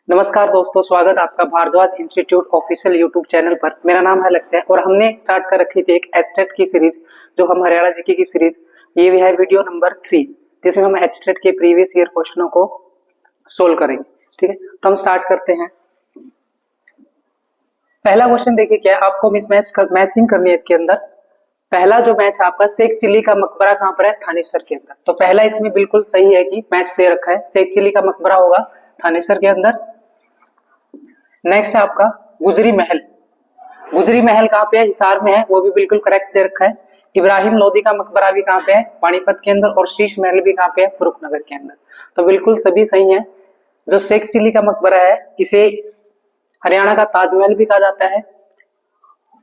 नमस्कार दोस्तों, स्वागत आपका Bharadwaj institute official YouTube channel पर। मेरा नाम है लक्ष्य और हमने स्टार्ट कर रखी थी एक एचटेट की सीरीज, जो हम हरियाणा जीके की सीरीज। ये भी है वीडियो नंबर 3, जिसमें हम एचटेट के प्रीवियस ईयर क्वेश्चनों को सोल्व करेंगे। ठीक है, तो हम स्टार्ट करते हैं। पहला क्वेश्चन देखिए क्या है, आपको मैचिंग करनी है इसके अंदर। पहला जो मैच है आपका, शेख चिली का मकबरा कहाँ पर है? थानेसर के अंदर। तो पहला इसमें बिल्कुल सही है कि मैच दे रखा है, शेख चिली का मकबरा होगा थानेसर के अंदर। नेक्स्ट है आपका गुजरी महल। गुजरी महल कहाँ पे है? हिसार में है, वो भी बिल्कुल करेक्ट दे रखा है। इब्राहिम लोदी का मकबरा भी कहाँ पे है? पानीपत के अंदर। और शीश महल भी कहाँ पे है? फरुखनगर के अंदर। तो बिल्कुल सभी सही है। जो शेख चिली का मकबरा है, इसे हरियाणा का ताजमहल भी कहा जाता है,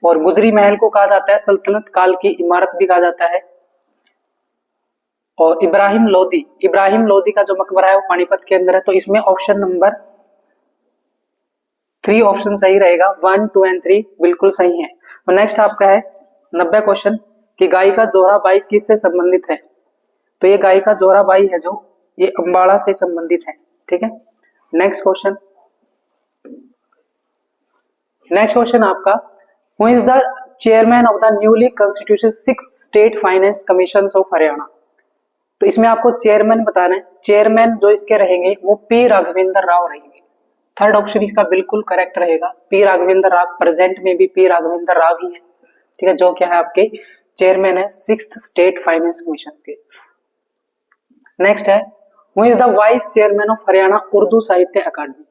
और गुजरी महल को कहा जाता है सल्तनत काल की इमारत भी कहा जाता है। और इब्राहिम लोदी का जो मकबरा है वो पानीपत के अंदर है। तो इसमें ऑप्शन नंबर 3 ऑप्शन सही रहेगा। 1, 2 एंड 3 बिल्कुल सही है। तो नेक्स्ट आपका है 90 क्वेश्चन कि गायिका जोहराबाई किससे संबंधित है? तो ये गायिका जोहराबाई है जो ये अंबाला से संबंधित है। ठीक है, नेक्स्ट क्वेश्चन आपका, who is the chairman of the newly constituted 6th state finance commission of Haryana? तो इसमें आपको चेयरमैन बताना है। चेयरमैन जो इसके रहेंगे वो पी राघवेंद्र राव रहेंगे। थर्ड ऑप्शन इसका बिल्कुल करेक्ट रहेगा, पी राघवेंद्र राव। प्रेजेंट में भी पी राघवेंद्र राव ही है। ठीक है, जो क्या है आपके चेयरमैन है 6th स्टेट फाइनेंस कमीशन के। नेक्स्ट है, who is the vice chairman of Haryana Urdu साहित्य अकादमी?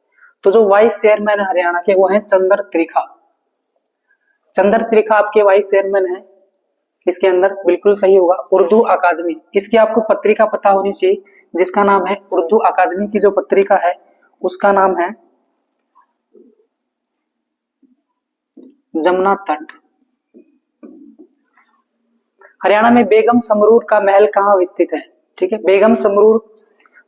तो जो वाइस चेयरमैन है हरियाणा के वो है चंद्र त्रिखा। चंद्र त्रिखा आपके वाइस चेयरमैन है इसके अंदर। बिल्कुल सही होगा। उर्दू अकादमी, इसकी आपको पत्रिका पता होनी चाहिए, जिसका नाम है उर्दू अकादमी की जो पत्रिका है उसका नाम है जमुना तट। हरियाणा में बेगम समरूर का महल कहाँ स्थित है? ठीक है, बेगम समरूर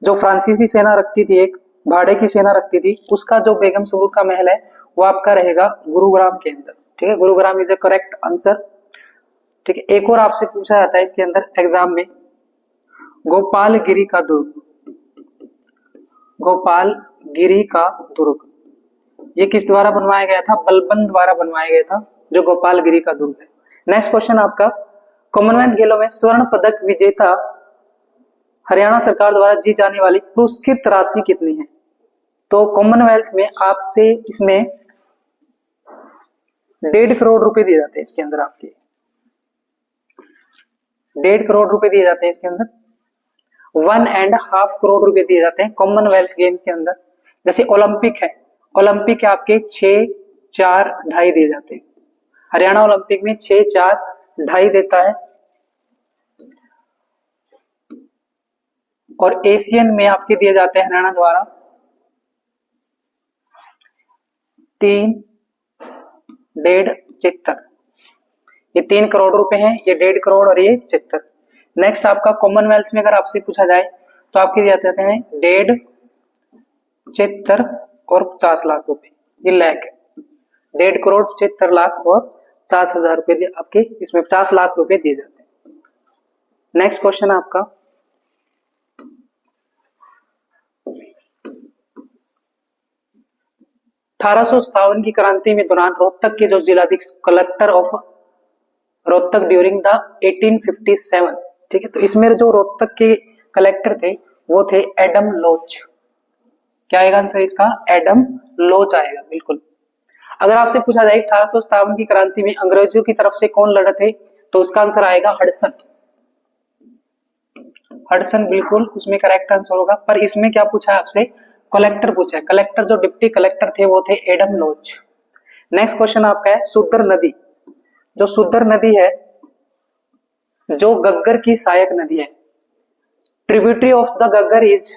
जो फ्रांसीसी सेना रखती थी, एक भाड़े की सेना रखती थी, उसका जो बेगम समरूर का महल है वो आपका रहेगा गुरुग्राम के अंदर। ठीक है, Gurugram is A correct answer. ठीक है, एक और आपसे पूछा जाता है इसके अंदर एग्जाम में, गोपालगिरी का दुर्ग ये किस द्वारा बनवाया गया था? बलबन द्वारा बनवाया गया था, जो गोपालगिरी का दुर्ग है। नेक्स्ट क्वेश्चन आपका, कॉमनवेल्थ खेलों में स्वर्ण पदक विजेता हरियाणा सरकार द्वारा दी जाने वाली पुरस्कृत राशि कितनी है? तो कॉमनवेल्थ में आपसे इसमें 1.5 करोड़ रुपए दिए जाते हैं। इसके अंदर आपके 1.5 करोड़ रुपए दिए जाते हैं। इसके अंदर 1.5 करोड़ रुपए दिए जाते हैं कॉमनवेल्थ गेम्स के अंदर। जैसे ओलंपिक है, ओलंपिक के आपके 6, 4, 2.5 दिए जाते हैं। हरियाणा ओलंपिक में 6, 4, 2.5 देता है। और एशियन में आपके दिए जाते हैं हरियाणा द्वारा 3, 1.5, 75। ये 3 करोड़ रुपए हैं, ये 1.5 करोड़ और ये 75। नेक्स्ट आपका कॉमनवेल्थ में अगर आपसे पूछा जाए तो आपके दिए जाते हैं 1.5, 75 और 50 लाख रुपए। ये लाख है, 1.5 करोड़ 75 लाख और 50,000 रुपए आपके इसमें 50 लाख रुपए दिए जाते हैं। नेक्स्ट क्वेश्चन आपका, अठारह की क्रांति में दौरान रोहतक के जो जिलाधीश collector of Rohtak during the 1857। ठीक है, तो इसमें जो रोहतक के कलेक्टर थे वो थे एडम लोच। क्या आएगा आंसर इसका? एडम लोच आएगा। बिल्कुल। अगर आपसे पूछा जाए 1857 की क्रांति में अंग्रेजों की तरफ से कौन लड़े थे, तो उसका आंसर आएगा हडसन। हडसन बिल्कुल उसमें करेक्ट आंसर होगा। पर इसमें क्या पूछा है आपसे? कलेक्टर पूछा है। कलेक्टर जो डिप्टी कलेक्टर थे वो थे एडम लोच। नेक्स्ट क्वेश्चन आपका है सुद्र नदी। जो सुद्र नदी है जो गग्गर की सहायक नदी है, tributary of the Gaggar is,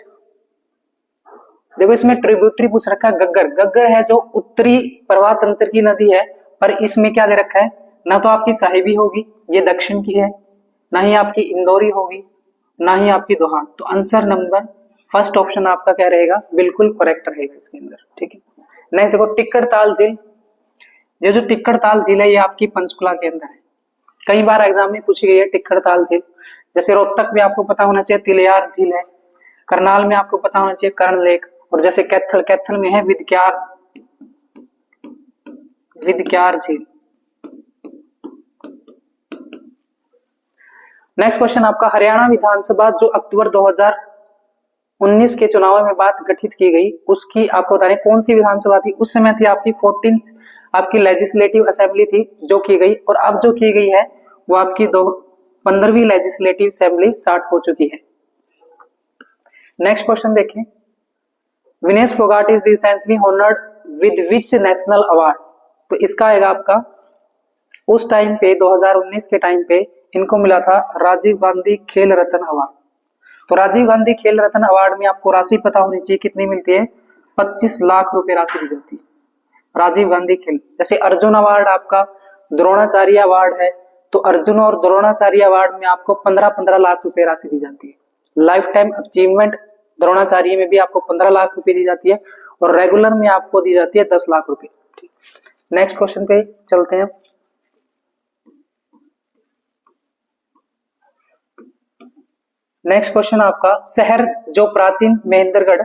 देखो इसमें ट्रिब्यूटरी पूछ रखा है गग्गर। गग्गर है जो उत्तरी प्रवाह तंत्र की नदी है, पर इसमें क्या दे रखा है? ना तो आपकी साहिबी होगी, ये दक्षिण की है, ना ही आपकी इंदौरी होगी, ना ही आपकी दोहान। तो आंसर नंबर फर्स्ट ऑप्शन आपका क्या रहेगा? बिल्कुल करेक्ट रहेगा इसके अंदर। ठीक है, नेक्स्ट देखो टिक्करताल झील। ये जो टिक्करताल झील है ये आपकी पंचकुला के अंदर है। कई बार एग्जाम में पूछी गई है टिक्करताल झील। जैसे रोहतक में आपको पता होना चाहिए तिलयार झील है, करनाल में आपको पता होना चाहिए कर्ण लेक, और जैसे कैथल, कैथल में है विदक्यार, विदक्यार झील। नेक्स्ट क्वेश्चन आपका, हरियाणा विधानसभा जो अक्टूबर 2019 के चुनाव में बात गठित की गई, उसकी आपको बता रहे कौन सी विधानसभा थी? उस समय थी आपकी 14th आपकी लेजिस्लेटिव असेंबली थी जो की गई, और अब जो की गई है वो आपकी 15वीं लेजिस्लेटिव असेंबली स्टार्ट हो चुकी है। नेक्स्ट क्वेश्चन देखें, Vinesh Phogat is recently honoured with which national award? तो इसका आएगा आपका, उस टाइम पे 2019 के टाइम पे इनको मिला था राजीव गांधी खेल रत्न अवार्ड। तो राजीव गांधी खेल रत्न अवार्ड में आपको राशि पता होनी चाहिए कितनी मिलती है, 25 लाख रुपए राशि दी जाती है राजीव गांधी खेल। जैसे अर्जुन अवार्ड आपका द्रोणाचार्य अवार्ड है, तो अर्जुन और द्रोणाचार्य अवार्ड में आपको 15-15 लाख रुपए राशि दी जाती है। लाइफ टाइम अचीवमेंट द्रोणाचार्य में भी आपको 15 लाख रुपए दी जाती है, और रेगुलर में आपको दी जाती है 10 लाख रुपए। नेक्स्ट क्वेश्चन पे चलते हैं। नेक्स्ट क्वेश्चन आपका, शहर जो प्राचीन महेंद्रगढ़,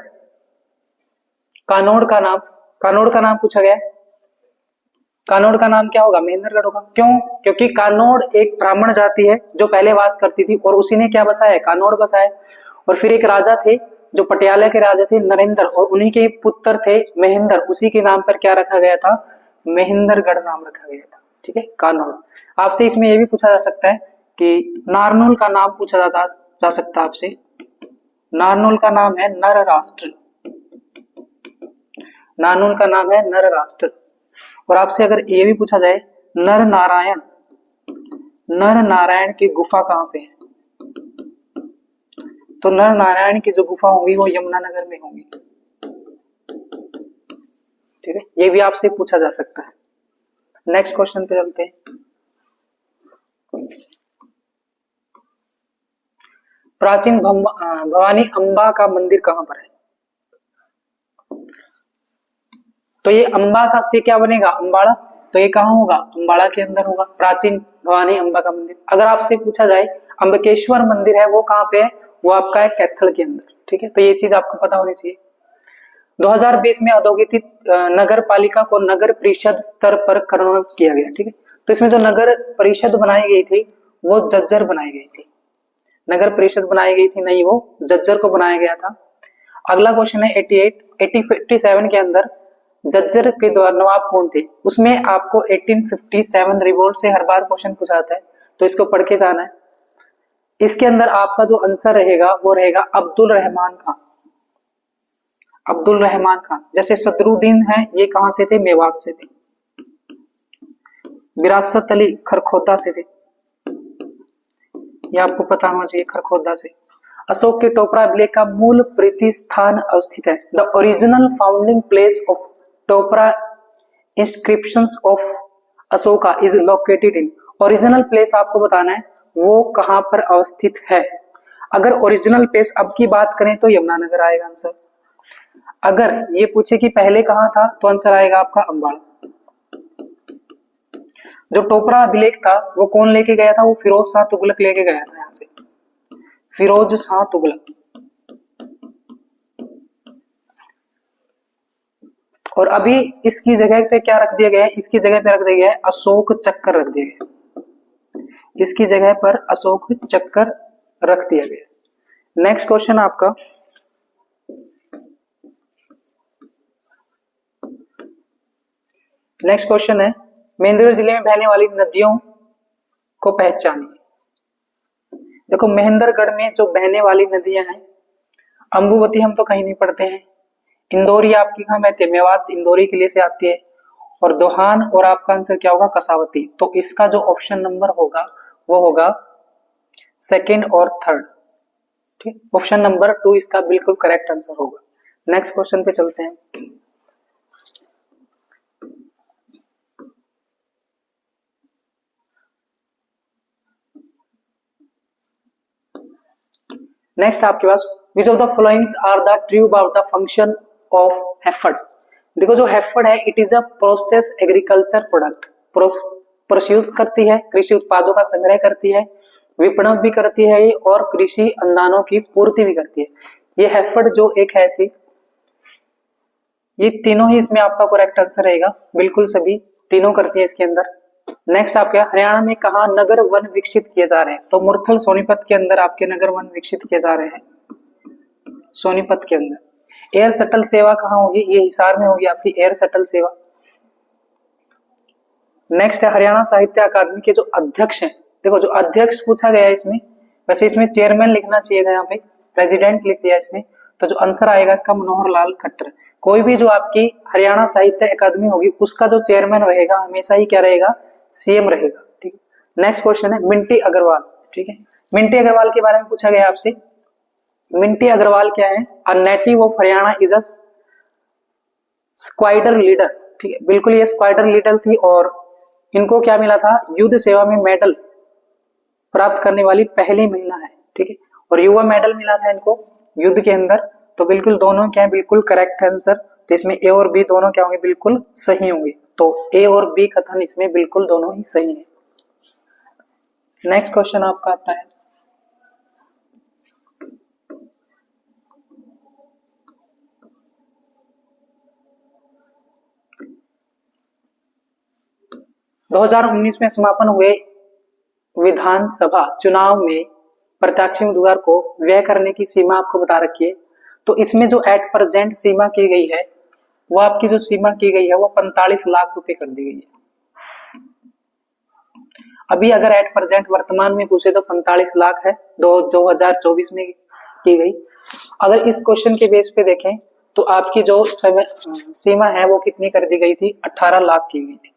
कानोड़ का नाम पूछा गया। कानोड़ का नाम क्या होगा? महेंद्रगढ़ होगा। क्यों? क्योंकि कानोड़ एक ब्राह्मण जाति है जो पहले वास करती थी, और उसी ने क्या बसाया? कानोड़ बसाया। और फिर एक राजा थे जो पटियाला के राजा थे नरेंद्र, और उन्हीं के पुत्र थे महेंद्र, उसी के नाम पर क्या रखा गया था? महेंद्रगढ़ नाम रखा गया था। ठीक है, कानोड़। आपसे इसमें यह भी पूछा जा सकता है कि नारनौल का नाम पूछा जा सकता है आपसे। नारनौल का नाम है नर राष्ट्र, नारनौल का नाम है नर राष्ट्र। और आपसे अगर ये भी पूछा जाए नर नारायण की गुफा कहां पे है? तो नर नारायण की जो गुफा होगी वो यमुनानगर में होगी। ठीक है, ये भी आपसे पूछा जा सकता है। नेक्स्ट क्वेश्चन पे चलते हैं। प्राचीन भवानी अंबा का मंदिर कहां पर है? तो ये अंबा का से क्या बनेगा? अंबाड़ा। तो ये कहां होगा? अंबाड़ा के अंदर होगा, प्राचीन भवानी अंबा का मंदिर। अगर आपसे पूछा जाए अंबकेश्वर मंदिर है वो कहां पे है? वो आपका है कैथल के अंदर। ठीक है, तो ये चीज आपको पता होनी चाहिए। 2020 में औद्योगिक नगर पालिका को नगर परिषद स्तर पर करोड़ किया गया। ठीक है, तो इसमें जो नगर परिषद बनाई गई थी वो जज्जर बनाई गई थी। नगर परिषद बनाई गई थी नहीं, वो जज्जर को बनाया गया था। अगला क्वेश्चन है 87 के अंदर जज्जर के नवाब कौन थे? उसमें आपको 1857 रिवोल्ट से हर बार क्वेश्चन पूछा जाता है, तो इसको पढ़ के जाना है। इसके अंदर आपका जो आंसर रहेगा वो रहेगा अब्दुल रहमान खान। अब्दुल रहमान खान। जैसे सदरुद्दीन है, ये कहां से थे? मेवात से थे। विरासत अली खरखोदा से थे, ये आपको पता होना चाहिए, खरखोदा से। अशोक के टोपरा विलेज का मूल प्रतिष्ठान अवस्थित है। The original founding place of Topra inscriptions of Ashoka is located in. Original place आपको बताना है वो कहां पर अवस्थित है। अगर ओरिजिनल प्लेस अब की बात करें तो यमुनानगर आएगा आंसर। अगर ये पूछे कि पहले कहां था तो आंसर आएगा आपका अंबाड़ा। जो टोपरा अभिलेख था वो कौन लेके गया था? वो फिरोज शाह तुगलक लेके गया था। यहां से फिरोज शाह तुगलक। और अभी इसकी जगह पे क्या रख दिया गया है? इसकी जगह पे रख दिया गया है अशोक चक्कर रख दिया गया। इसकी जगह पर अशोक चक्कर रख दिया गया। नेक्स्ट क्वेश्चन आपका, नेक्स्ट क्वेश्चन है महेंद्रगढ़ जिले में बहने वाली नदियों को पहचानिए। देखो महेंद्रगढ़ में जो बहने वाली नदियां हैं, अंबुवती हम तो कहीं नहीं पढ़ते हैं, इंदौरी आपकी कहां बहती है? मेवात इंदौरी के लिए से आती है, और दोहान, और आपका आंसर क्या होगा? कसावती। तो इसका जो ऑप्शन नंबर होगा वो होगा सेकंड और थर्ड। ठीक, ऑप्शन नंबर 2 इसका बिल्कुल करेक्ट आंसर होगा। नेक्स्ट क्वेश्चन पे चलते हैं। नेक्स्ट आपके पास which of the followings are the true about the function of हेफर्ड। देखो जो हेफर्ड है it is a process agriculture product, produce करती है, कृषि उत्पादों का संग्रह करती है, विपणन भी करती है और कृषि अनुदानों की पूर्ति भी करती है। ये हेफर्ड जो एक है ऐसी ये तीनों ही इसमें आपका करेक्ट आंसर रहेगा, बिल्कुल सभी तीनों करती है इसके अंदर। नेक्स्ट आपके हरियाणा में कहा नगर वन विकसित किए जा रहे हैं? तो मुरथल सोनीपत के अंदर आपके नगर वन विकसित किए जा रहे हैं, सोनीपत के अंदर। एयर शटल सेवा कहाँ होगी? ये हिसार में होगी आपकी एयर शटल सेवा। नेक्स्ट है हरियाणा साहित्य अकादमी के जो अध्यक्ष हैं, देखो जो अध्यक्ष पूछा गया है इसमें, वैसे इसमें चेयरमैन लिखना चाहिए था, यहाँ पे प्रेसिडेंट लिख दिया इसमें, तो जो आंसर आएगा इसका मनोहर लाल खट्टर। कोई भी जो आपकी हरियाणा साहित्य अकादमी होगी उसका जो चेयरमैन रहेगा हमेशा ही क्या रहेगा? सीएम रहेगा। ठीक है। नेक्स्ट क्वेश्चन है मिंटी अग्रवाल। ठीक है, मिंटी अग्रवाल के बारे में पूछा गया आपसे। मिंटी अग्रवाल क्या है? A native of Haryana is a squadron leader. ठीक है, बिल्कुल ये स्क्वाड्रन लीडर थी और इनको क्या मिला था? युद्ध सेवा में मेडल प्राप्त करने वाली पहली महिला है। ठीक है, और युवा मेडल मिला था इनको युद्ध के अंदर। तो बिल्कुल दोनों क्या है? बिल्कुल करेक्ट आंसर। तो इसमें ए और बी दोनों क्या होंगे? बिल्कुल सही होंगे। तो ए और बी कथन इसमें बिल्कुल दोनों ही सही है। नेक्स्ट क्वेश्चन आपका आता है – 2019 में समापन हुए विधानसभा चुनाव में प्रत्याशी उम्मीदवार को व्यय करने की सीमा आपको बता रखी है। तो इसमें जो एट प्रेजेंट सीमा की गई है वो आपकी जो सीमा की गई है वो 45 लाख रुपए कर दी गई है। अभी अगर एट प्रेजेंट वर्तमान में पूछे तो 45 लाख है, 2024 में की गई। अगर इस क्वेश्चन के बेस पे देखें तो आपकी जो सीमा है वो कितनी कर दी गई थी? 18 लाख की गई थी।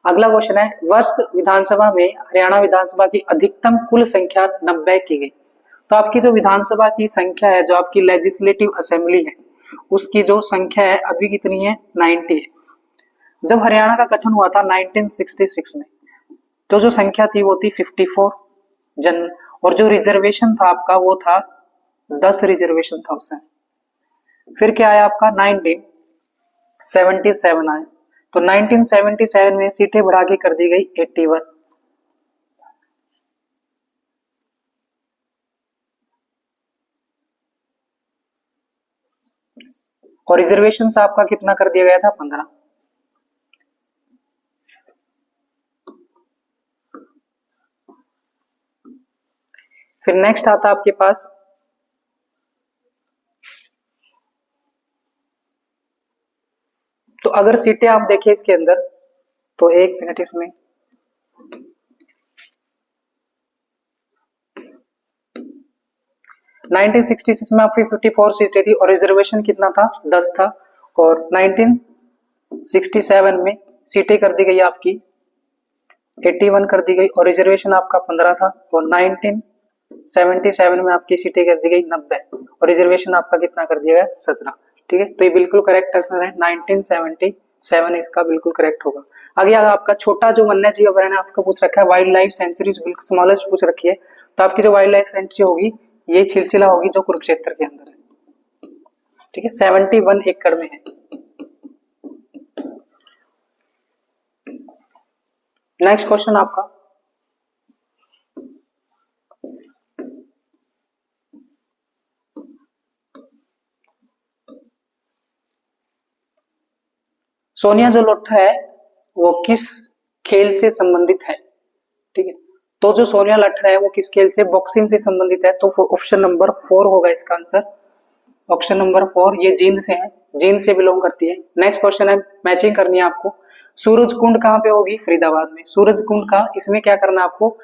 अगला क्वेश्चन है वर्ष विधानसभा में हरियाणा विधानसभा की अधिकतम कुल संख्या 90 की गई। तो आपकी जो विधानसभा की संख्या है, जो आपकी लेजिस्लेटिव असेंबली है, उसकी जो संख्या है अभी कितनी है? 90 है। जब हरियाणा का गठन हुआ था 1966 में, तो जो संख्या थी वो थी 54 जन, और जो रिजर्वेशन था आपका वो था 10 रिजर्वेशन था उससे। फिर क्या आया आपका? 1977 आया। तो 1977 में सीटें बढ़ा के कर दी गई 81। और रिजर्वेशन से आपका कितना कर दिया गया था? 15। फिर नेक्स्ट आता आपके पास तो अगर सीटें आप देखें इसके अंदर तो एक मिनट, इसमें नाइनटीन 1966 में आपकी 54 सीटें थी और रिजर्वेशन कितना था? 10 था। और 1967 में सीटें कर दी गई आपकी 81 कर दी गई और रिजर्वेशन आपका 15 था। और 1977 में आपकी सीटें कर दी गई 90 और रिजर्वेशन आपका कितना कर दिया गया? 17। ठीक है, तो ये बिल्कुल करेक्ट आंसर है, 1977 इसका बिल्कुल करेक्ट होगा। आगे आपका छोटा जो वन्य जीव अभयारण्य आपको पूछ रखा है, वाइल्ड लाइफ सेंचुरी बिल्कुल स्मॉलेस्ट पूछ रखी है। तो आपकी जो वाइल्ड लाइफ सेंचुरी होगी ये छिलसिला होगी जो कुरुक्षेत्र के अंदर है। ठीक है, 71 एकड़ में है। नेक्स्ट क्वेश्चन आपका सोनिया जो लोट्टा है वो किस खेल से संबंधित है? ठीक है, तो जो सोनिया लट्ठा है वो किस खेल से? बॉक्सिंग से संबंधित है। तो ऑप्शन नंबर 4 होगा इसका आंसर। ऑप्शन नंबर 4, ये जींद से है, जींद से बिलोंग करती है। नेक्स्ट क्वेश्चन है, मैचिंग करनी है आपको। सूरज कुंड कहाँ पे होगी? फरीदाबाद में। सूरज कुंड का इसमें क्या करना है आपको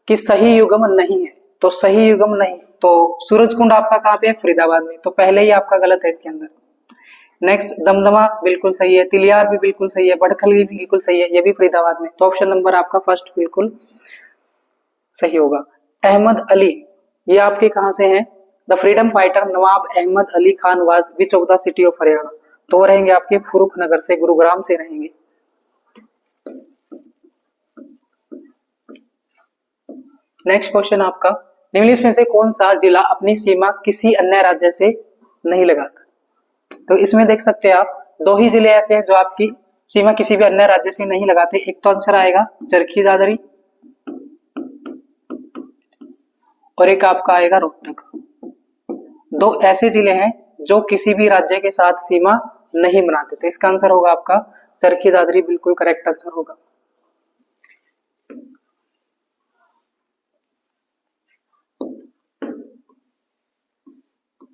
कि सही युग्म नहीं है, तो सही युग्म नहीं, तो सूरज कुंड आपका कहाँ पे है? फरीदाबाद में। तो पहले ही आपका गलत है इसके अंदर। नेक्स्ट दमदमा बिल्कुल सही है, तिलियार भी बिल्कुल सही है, बड़खल भी बिल्कुल सही है, ये भी फरीदाबाद में। तो ऑप्शन नंबर आपका फर्स्ट बिल्कुल सही होगा। अहमद अली ये आपके कहां से हैं? The freedom fighter Nawab Ahmad Ali Khan was which of the city of Haryana? तो वो रहेंगे आपके फुरुख नगर से, गुरुग्राम से रहेंगे। नेक्स्ट क्वेश्चन आपका, निम्नलिखित में से कौन सा जिला अपनी सीमा किसी अन्य राज्य से नहीं लगाता? तो इसमें देख सकते हैं आप दो ही जिले ऐसे हैं जो आपकी सीमा किसी भी अन्य राज्य से नहीं लगाते। एक तो आंसर आएगा चरखी दादरी और एक आपका आएगा रोहतक। दो ऐसे जिले हैं जो किसी भी राज्य के साथ सीमा नहीं बनाते। तो इसका आंसर होगा आपका चरखी दादरी, बिल्कुल करेक्ट आंसर होगा।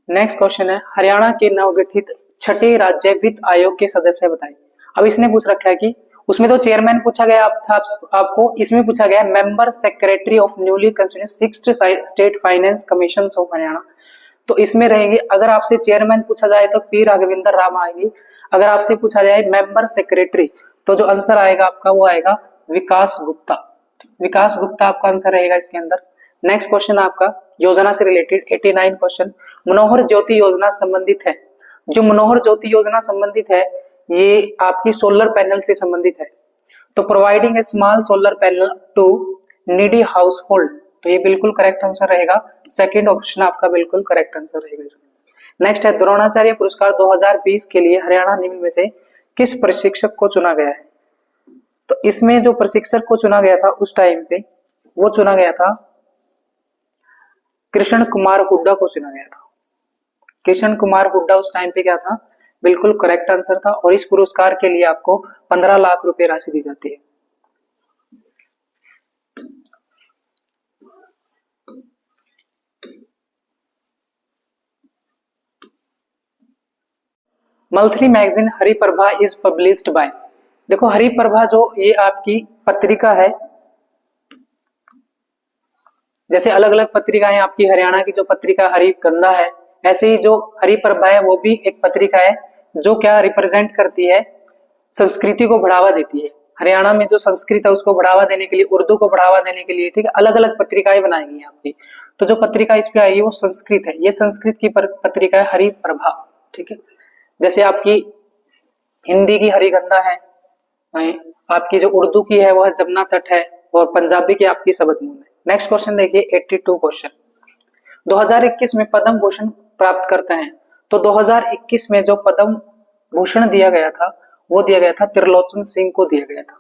नेक्स्ट क्वेश्चन है, हरियाणा के नवगठित छठे राज्य वित्त आयोग के सदस्य बताएं। अब इसने पूछ रखा है कि उसमें तो चेयरमैन पूछा गया था आपको, इसमें पूछा गया member secretary of newly constituted sixth state finance commission of Haryana. तो इसमें रहेंगे, अगर आपसे चेयरमैन पूछा जाए तो पी राघवेंद्र राम आएंगे, अगर आपसे पूछा जाए मेंबर सेक्रेटरी तो जो आंसर आएगा आपका वो आएगा विकास गुप्ता। विकास गुप्ता आपका आंसर रहेगा इसके अंदर। नेक्स्ट क्वेश्चन आपका योजना से रिलेटेड 89 क्वेश्चन, मनोहर ज्योति योजना संबंधित है। जो मनोहर ज्योति योजना संबंधित है ये आपकी सोलर पैनल से संबंधित है। तो providing a small solar panel to needy household, तो ये बिल्कुल करेक्ट आंसर रहेगा। सेकंड ऑप्शन आपका बिल्कुल करेक्ट आंसर रहेगा इसका। नेक्स्ट है द्रोणाचार्य पुरस्कार 2020 के लिए हरियाणा निम्न में से किस प्रशिक्षक को चुना गया है। तो इसमें जो प्रशिक्षक को चुना गया था उस टाइम पे वो चुना गया था कृष्ण कुमार हुड्डा को चुना गया था। कृष्ण कुमार हुड्डा उस टाइम पे क्या था, बिल्कुल करेक्ट आंसर था। और इस पुरस्कार के लिए आपको 15 लाख रुपए राशि दी जाती है। Monthly magazine Hariprabha is published by, देखो हरिप्रभा जो ये आपकी पत्रिका है, जैसे अलग अलग पत्रिकाएं आपकी हरियाणा की जो पत्रिका हरिगंधा है, ऐसे ही जो हरिप्रभा है वो भी एक पत्रिका है जो क्या रिप्रेजेंट करती है, संस्कृति को बढ़ावा देती है। हरियाणा में जो संस्कृत है उसको बढ़ावा देने के लिए, उर्दू को बढ़ावा देने के लिए, ठीक है, अलग अलग पत्रिकाएं बनाई गई आपकी। तो जो पत्रिका इस पे आएगी वो संस्कृत है, ये संस्कृत की पत्रिका है हरिप्रभा, ठीक है। जैसे आपकी हिंदी की हरिगंधा है, आपकी जो उर्दू की है वह जमुना तट है, और पंजाबी की आपकी सबकमूल है। नेक्स्ट क्वेश्चन देखिए 82 क्वेश्चन, 2021 में पद्म भूषण प्राप्त करते हैं। तो 2021 में जो पद्म भूषण दिया गया था वो दिया गया था त्रिलोचन सिंह को दिया गया था।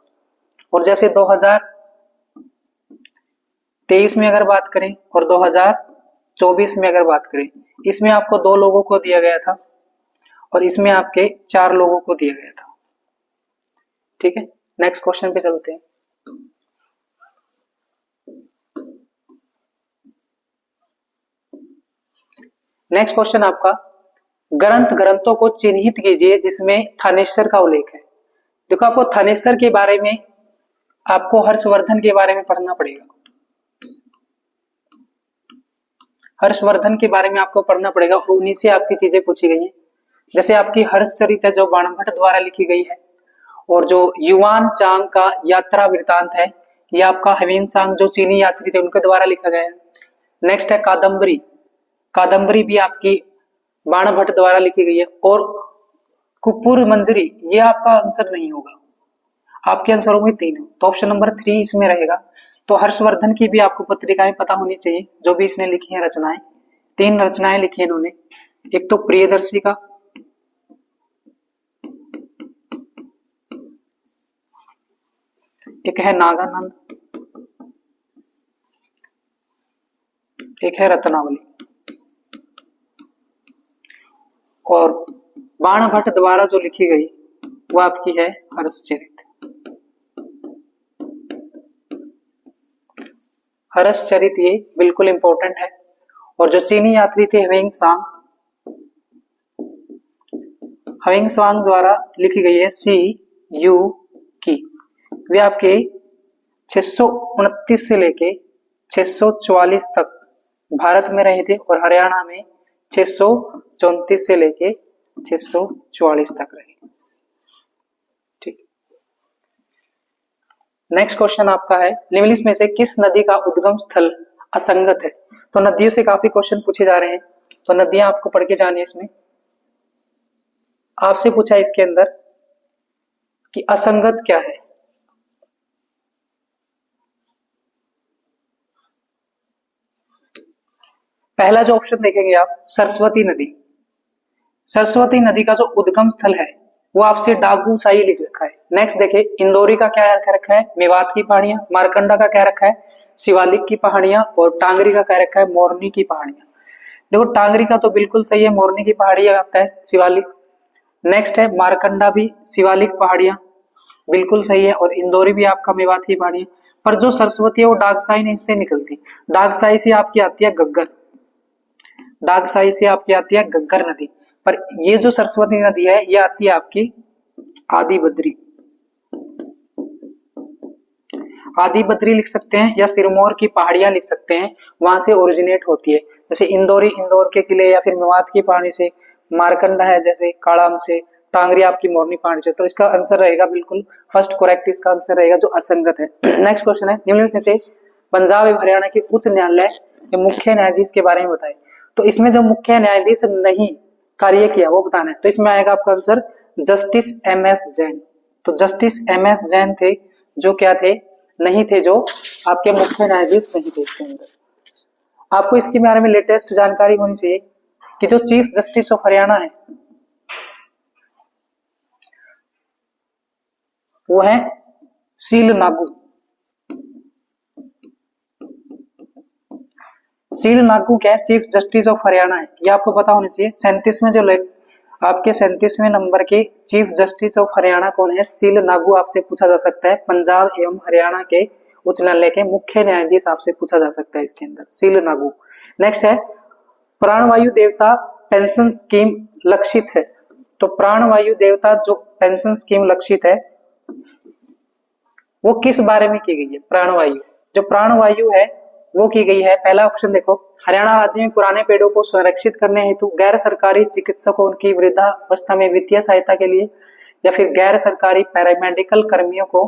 और जैसे 2023 में अगर बात करें और 2024 में अगर बात करें, इसमें आपको 2 लोगों को दिया गया था और इसमें आपके 4 लोगों को दिया गया था, ठीक है। नेक्स्ट क्वेश्चन पे चलते हैं। नेक्स्ट क्वेश्चन आपका, ग्रंथों को चिन्हित कीजिए जिसमें थानेश्वर का उल्लेख है। देखो आपको थानेश्वर के बारे में, आपको हर्षवर्धन के बारे में पढ़ना पड़ेगा। हर्षवर्धन के बारे में आपको पढ़ना पड़ेगा और उन्हीं से आपकी चीजें पूछी गई हैं। जैसे आपकी हर्षचरित है जो बाणभट्ट द्वारा लिखी गई है, और जो युवान चांग का यात्रा वृतांत है ये आपका ह्वेनसांग जो चीनी यात्री थे उनके द्वारा लिखा गया है। नेक्स्ट है कादम्बरी, कादम्बरी भी आपकी बाणभट्ट द्वारा लिखी गई है। और कुपुर मंजरी ये आपका आंसर नहीं होगा, आपके आंसर होंगे 3, तो ऑप्शन नंबर 3 इसमें रहेगा। तो हर्षवर्धन की भी आपको पत्रिकाएं पता होनी चाहिए जो भी इसने लिखी है रचनाएं। 3 रचनाएं लिखी है इन्होंने, एक तो प्रियदर्शी का, एक है नागानंद, एक है रत्नावली। और बाणभट्ट द्वारा जो लिखी गई वो आपकी है हर्षचरित। हर्षचरित ये बिल्कुल इंपॉर्टेंट है। और जो चीनी यात्री थे ह्वेनसांग, ह्वेनसांग द्वारा लिखी गई है CU की, वे आपके 629 से लेके 644 तक भारत में रहे थे और हरियाणा में 634 से लेके 644 तक रहे, ठीक। नेक्स्ट क्वेश्चन आपका है, निम्नलिखित में से किस नदी का उद्गम स्थल असंगत है। तो नदियों से काफी क्वेश्चन पूछे जा रहे हैं, तो नदियां आपको पढ़ के जानी है। इसमें आपसे पूछा है इसके अंदर कि असंगत क्या है। पहला जो ऑप्शन देखेंगे आप, सरस्वती नदी। सरस्वती नदी का जो उद्गम स्थल है वो आपसे डागूसाई लिख रखा है। नेक्स्ट देखे, इंदौरी का क्या रखा है, मेवात की पहाड़ियां। मारकंडा का क्या रखा है, शिवालिक की पहाड़ियां। और टांगरी का क्या रखा है, मोरनी की पहाड़ियां। देखो टांगरी का तो बिल्कुल सही है, मोरनी की पहाड़ी आता है शिवालिक। नेक्स्ट है मारकंडा भी शिवालिक पहाड़ियां, बिल्कुल सही है। और इंदौरी भी आपका मेवात की पहाड़ियां। पर जो सरस्वती है वो डागसाई से निकलती, डागसाई से आपकी आती है गग्गर, डागसाई से आपकी आती है गग्गर नदी। पर ये जो सरस्वती नदी है ये आती है आपकी आदि बद्री, आदि बद्री लिख सकते हैं, या सिरमौर की पहाड़ियां लिख सकते हैं, वहां से ओरिजिनेट होती है। जैसे इंदौरी इंदौर के किले, या फिर मेवात की पहाड़ी से, मारकंडा है जैसे काड़ाम से, टांगरी आपकी मोरनी पहाड़ी से। तो इसका आंसर रहेगा बिल्कुल फर्स्ट करेक्ट, इसका आंसर रहेगा जो असंगत है। नेक्स्ट क्वेश्चन है, निम्न में से पंजाब एवं हरियाणा के उच्च न्यायालय के मुख्य न्यायाधीश के बारे में बताए। तो इसमें जो मुख्य न्यायाधीश नहीं कार्य किया वो बताना है। तो इसमें आएगा आपका आंसर जस्टिस एम.एस. जैन। तो जस्टिस एम.एस. जैन थे, जो क्या थे, नहीं थे, जो आपके मुख्य न्यायाधीश नहीं थे इसके अंदर। आपको इसके बारे में लेटेस्ट जानकारी होनी चाहिए कि जो चीफ जस्टिस ऑफ हरियाणा है वो है सील नागू। सील नागू क्या है, चीफ जस्टिस ऑफ हरियाणा है, ये आपको पता होना चाहिए। 37वें जो आपके 37वें नंबर के चीफ जस्टिस ऑफ हरियाणा कौन है, सील नागू आपसे पूछा जा सकता है। पंजाब एवं हरियाणा के उच्च न्यायालय के मुख्य न्यायाधीश आपसे पूछा जा सकता है इसके अंदर, सील नागू। नेक्स्ट है प्राणवायु देवता पेंशन स्कीम लक्षित है। तो प्राणवायु देवता जो पेंशन स्कीम लक्षित है वो किस बारे में की गई है। प्राणवायु, जो प्राणवायु है वो की गई है, पहला ऑप्शन देखो, हरियाणा राज्य में पुराने पेड़ों को संरक्षित करने हेतु गैर सरकारी चिकित्सकों की वृद्धावस्था में वित्तीय सहायता के लिए, या फिर गैर सरकारी पैरामेडिकल कर्मियों को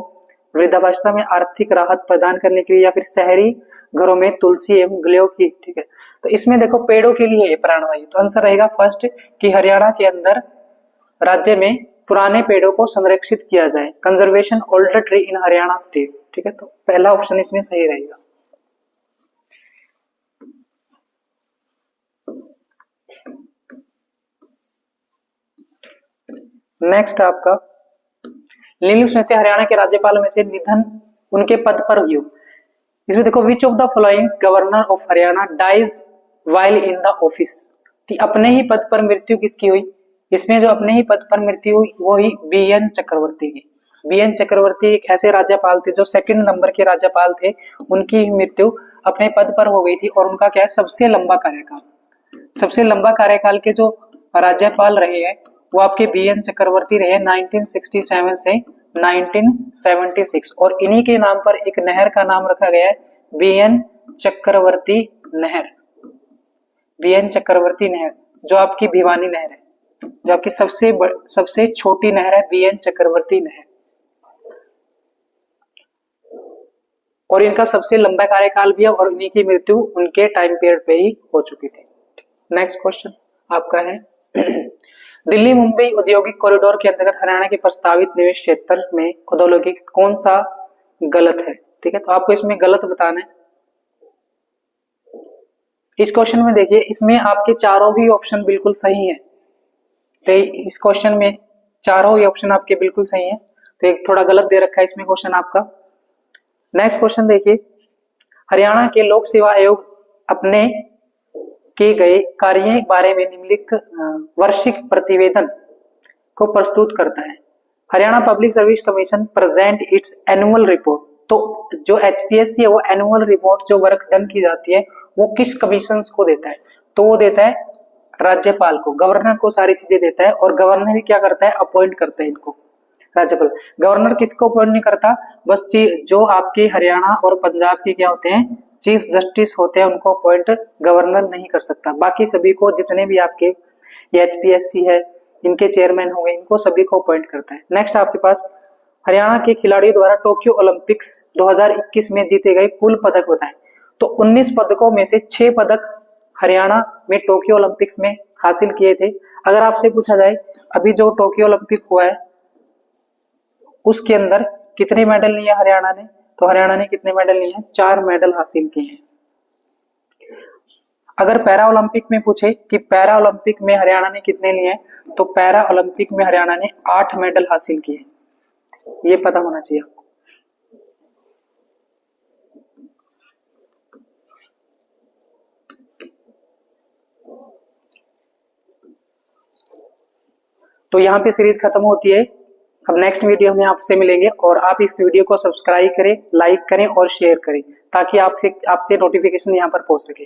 वृद्धावस्था में आर्थिक राहत प्रदान करने के लिए, या फिर शहरी घरों में तुलसी एवं गिलोय की। ठीक है, तो इसमें देखो पेड़ों के लिए प्राणवायु, तो आंसर रहेगा फर्स्ट कि हरियाणा के अंदर राज्य में पुराने पेड़ों को संरक्षित किया जाए, conservation older tree in Haryana state. ठीक है, तो पहला ऑप्शन इसमें सही रहेगा। नेक्स्ट आपका निम्न में से हरियाणा के राज्यपाल में से निधन उनके पद पर हुई। इसमें देखो which of the following governor of Haryana dies while in the office. अपने ही पद पर मृत्यु किसकी हुई, इसमें जो अपने ही पद पर मृत्यु हुई वो ही बी.एन. चक्रवर्ती की। बी.एन. चक्रवर्ती एक ऐसे राज्यपाल थे जो सेकंड नंबर के राज्यपाल थे, उनकी मृत्यु अपने पद पर हो गई थी। और उनका क्या है, सबसे लंबा कार्यकाल, सबसे लंबा कार्यकाल के जो राज्यपाल रहे हैं वो आपके बी.एन. चक्रवर्ती रहे 1967 से 1976। और इन्हीं के नाम पर एक नहर का नाम रखा गया है बी.एन. चक्रवर्ती नहर, बी.एन. चक्रवर्ती नहर, जो आपकी भिवानी नहर है, जो आपकी सबसे छोटी नहर है बी.एन. चक्रवर्ती नहर। और इनका सबसे लंबा कार्यकाल भी है, और इन्हीं की मृत्यु उनके टाइम पीरियड पे ही हो चुकी थी। नेक्स्ट क्वेश्चन आपका है दिल्ली मुंबई औद्योगिक कॉरिडोर के अंतर्गत हरियाणा के प्रस्तावित निवेश क्षेत्र में औद्योगिक कौन सा गलत है। ठीक है, तो आपको इसमें गलत बताना है। इस क्वेश्चन में देखिए, इसमें आपके चारों ही ऑप्शन बिल्कुल सही है। तो इस क्वेश्चन में चारों ही ऑप्शन आपके बिल्कुल सही है, तो एक थोड़ा गलत दे रखा है इसमें क्वेश्चन आपका। नेक्स्ट क्वेश्चन देखिए, हरियाणा के लोक सेवा आयोग अपने किए गए कार्य बारे में निम्नलिखित वार्षिक प्रतिवेदन को प्रस्तुत करता है। Haryana public service commission present it's annual report. तो जो एचपीएससी है वो एनुअल रिपोर्ट जो वर्क डन की जाती है वो किस कमीशन को देता है, तो वो देता है राज्यपाल को, गवर्नर को सारी चीजें देता है। और गवर्नर ही क्या करता है, अपॉइंट करता है इनको, राज्यपाल। गवर्नर किसको अपॉइंट नहीं करता, बस जो आपके हरियाणा और पंजाब के क्या होते हैं चीफ जस्टिस होते हैं, उनको अपॉइंट गवर्नर नहीं कर सकता। बाकी सभी को, जितने भी आपके एचपीएससी है इनके चेयरमैन हो गए, इनको सभी को अपॉइंट करता है। नेक्स्ट आपके पास हरियाणा के खिलाड़ियों द्वारा टोक्यो ओलंपिक्स 2021 में जीते गए कुल पदक बताएं। तो 19 पदकों में से 6 पदक हरियाणा में टोक्यो ओलंपिक्स में हासिल किए थे। अगर आपसे पूछा जाए अभी जो टोक्यो ओलंपिक हुआ है उसके अंदर कितने मेडल लिए हरियाणा ने, तो हरियाणा ने कितने मेडल लिए हैं, 4 मेडल हासिल किए हैं। अगर पैरा ओलंपिक में पूछे कि पैरा ओलंपिक में हरियाणा ने कितने लिए हैं, तो पैरा ओलंपिक में हरियाणा ने 8 मेडल हासिल किए, ये पता होना चाहिए आपको। तो यहाँ पे सीरीज खत्म होती है। अब नेक्स्ट वीडियो में आपसे मिलेंगे और आप इस वीडियो को सब्सक्राइब करें, लाइक करें और शेयर करें ताकि आपसे नोटिफिकेशन यहाँ पर पहुंच सके।